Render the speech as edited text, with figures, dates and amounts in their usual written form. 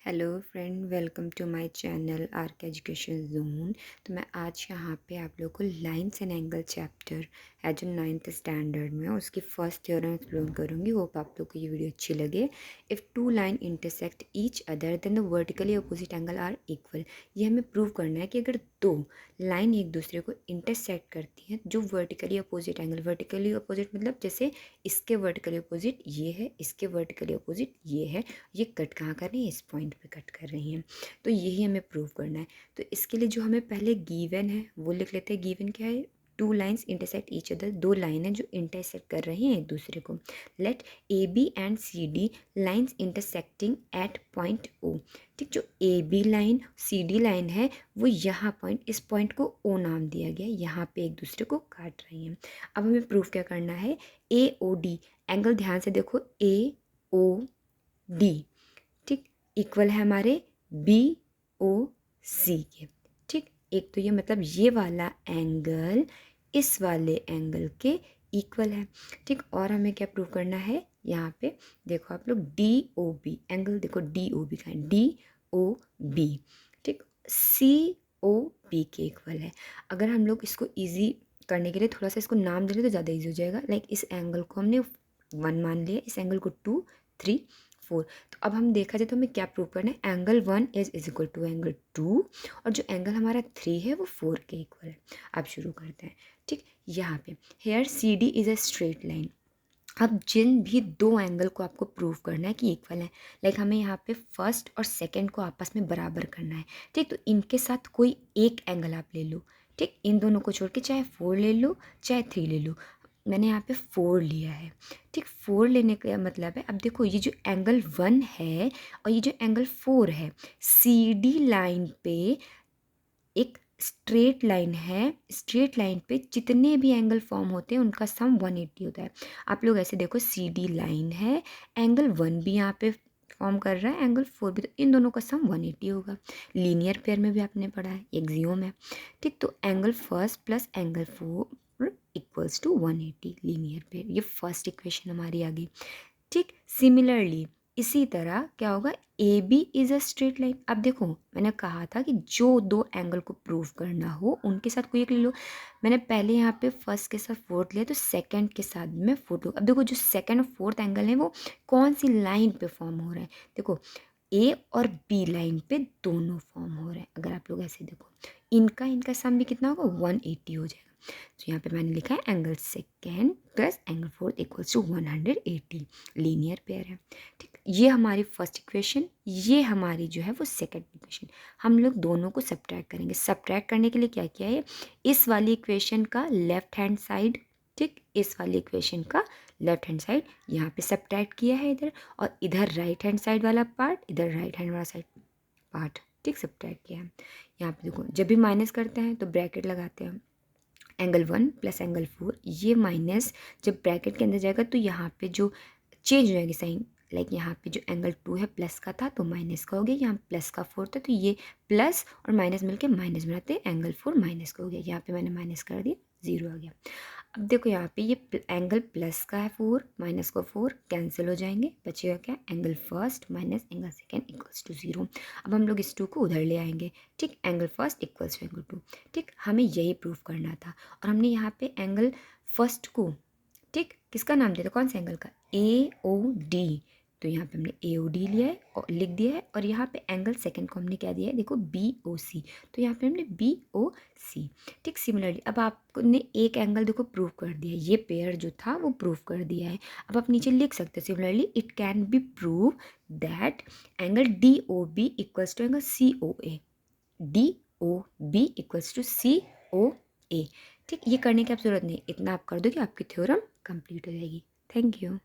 Hello friend, welcome to my channel Arc Education Zone. तो मैं आज यहाँ पे आप लोगों को लाइंस एंड एंगल चैप्टर है जो 9th स्टैंडर्ड में उसकी फर्स्ट थ्योरम एक्सप्लोर करूँगी। होप आप लोग को ये वीडियो अच्छी लगे। If two line intersect each other then the vertically opposite angle are equal. ये हमें प्रूव करना है कि अगर दो लाइन एक दूसरे को इंटरसेक्ट करती हैं जो vertically opposite angle, vertically opposite मतलब जैसे इसके वर्टिकली अपोजिट ये है, इसके वर्टिकली अपोजिट ये है, ये कट कहाँ कर रही है, इस पॉइंट पे कट कर रही हैं। तो यही हमें प्रूव करना है। तो इसके लिए जो हमें पहले गिवन है वो लिख लेते हैं। गिवन क्या है? Two lines intersect each other, दो लाइन है जो इंटरसेक्ट कर रही हैं एक दूसरे को। Let A B and C D lines intersecting at point O. ठीक, जो A B line C D line है वो यहाँ पॉइंट, इस पॉइंट को ओ नाम दिया गया, यहाँ पे एक दूसरे को काट रही हैं। अब हमें प्रूफ क्या करना है? ए ओ डी एंगल, ध्यान से देखो, ए ओ डी ठीक इक्वल है हमारे बी ओ सी के। ठीक, एक तो ये मतलब ये वाला एंगल इस वाले एंगल के इक्वल है। ठीक, और हमें क्या प्रूव करना है? यहाँ पे देखो आप लोग, डी ओ बी एंगल, देखो डी ओ बी का है, डी ओ बी ठीक सी ओ बी के इक्वल है। अगर हम लोग इसको ईजी करने के लिए थोड़ा सा इसको नाम दे लें तो ज़्यादा ईजी हो जाएगा। लाइक इस एंगल को हमने 1 मान लिया, इस एंगल को 2, 3, 4। तो अब हम देखा जाए तो हमें क्या प्रूव करना है? Angle 1 is equal to angle 2 और जो एंगल हमारा 3 है वो 4 के इक्वल है। अब शुरू करते हैं। ठीक, यहाँ पे here C D is a straight line. अब जिन भी दो एंगल को आपको प्रूव करना है कि इक्वल है, लाइक हमें यहाँ पे फर्स्ट और सेकंड को आपस में बराबर करना है। ठीक, तो इनके साथ कोई एक एंगल आप ले लो। ठीक, इन दोनों को छोड़ के चाहे 4 ले लो चाहे 3 ले लो। मैंने यहाँ पे 4 लिया है। ठीक, 4 लेने का मतलब है, अब देखो ये जो एंगल 1 है और ये जो एंगल 4 है, सी डी लाइन पे एक स्ट्रेट लाइन है। स्ट्रेट लाइन पे जितने भी एंगल फॉर्म होते हैं उनका सम 180 होता है। आप लोग ऐसे देखो, सी डी लाइन है, एंगल 1 भी यहाँ पे फॉर्म कर रहा है, एंगल 4 भी, तो इन दोनों का सम 180 होगा। लीनियर पेयर में भी आपने पढ़ा है, एक्सियोम है। ठीक, तो angle first plus angle 4 equals to 180 linear pair. ये फर्स्ट इक्वेशन हमारी आ गई। ठीक, सिमिलरली इसी तरह क्या होगा? A B is a straight line. अब देखो, मैंने कहा था कि जो दो एंगल को प्रूव करना हो उनके साथ कोई एक ले लो। मैंने पहले यहाँ पे फर्स्ट के साथ फोर्थ लिया तो सेकंड के साथ मैं फोर्थ लो। अब देखो, जो सेकंड और फोर्थ एंगल है वो कौन सी लाइन पे फॉर्म हो रहा है? देखो, ए और बी लाइन पे दोनों फॉर्म हो रहे हैं। अगर आप लोग ऐसे देखो, इनका इनका सम भी कितना होगा? 180 हो जाएगा। तो यहाँ पे मैंने लिखा है angle second plus angle fourth equals to 180, linear pair है। ठीक, ये हमारी फर्स्ट इक्वेशन, ये हमारी जो है वो सेकंड इक्वेशन। हम लोग दोनों को सब्ट्रैक्ट करेंगे। सब्ट्रैक्ट करने के लिए क्या किया है? इस वाली इक्वेशन का लेफ्ट हैंड साइड, ठीक, इस वाली इक्वेशन का लेफ्ट हैंड साइड यहाँ पे सब्ट्रैक्ट किया है इधर, और इधर राइट हैंड साइड वाला पार्ट, इधर राइट हैंड वाला साइड पार्ट, ठीक, सब्ट्रैक्ट किया है। यहाँ पे देखो, जब भी माइनस करते हैं तो ब्रैकेट लगाते हैं। एंगल 1 प्लस एंगल 4, ये माइनस जब ब्रैकेट के अंदर जाएगा तो यहाँ पे जो चेंज हो जाएगी साइन, लाइक यहाँ पे जो एंगल 2 है प्लस का था तो माइनस का हो गया, यहाँ प्लस का 4 था तो ये प्लस और माइनस मिलके माइनस बनाते एंगल 4 माइनस का हो गया। यहाँ पे मैंने माइनस कर दिया, 0 आ गया। अब देखो यहाँ पे ये एंगल प्लस का है 4, माइनस का 4 कैंसिल हो जाएंगे, बचेगा क्या? Angle first minus angle second equals to 0। अब हम लोग इस 2 को उधर ले आएंगे। ठीक, angle first equals to angle 2। ठीक, हमें यही प्रूफ करना था। और हमने यहाँ पे एंगल फर्स्ट को, ठीक, किसका नाम दिया था? कौन सा एंगल का? ए ओ डी। तो यहाँ पे हमने ए ओ डी लिया है और लिख दिया है, और यहाँ पे एंगल सेकंड को हमने क्या दिया है? देखो, बी ओ सी। तो यहाँ पे हमने बी ओ सी। ठीक, सिमिलरली अब आपने एक एंगल देखो प्रूव कर दिया, ये पेयर जो था वो प्रूव कर दिया है। अब आप नीचे लिख सकते हो, similarly it can be prove that angle D O B equals to angle C O A. D O B equals to C O A. ठीक, ये करने की आप जरूरत नहीं, इतना आप कर दो कि आपकी थ्योरम कंप्लीट हो जाएगी। Thank you.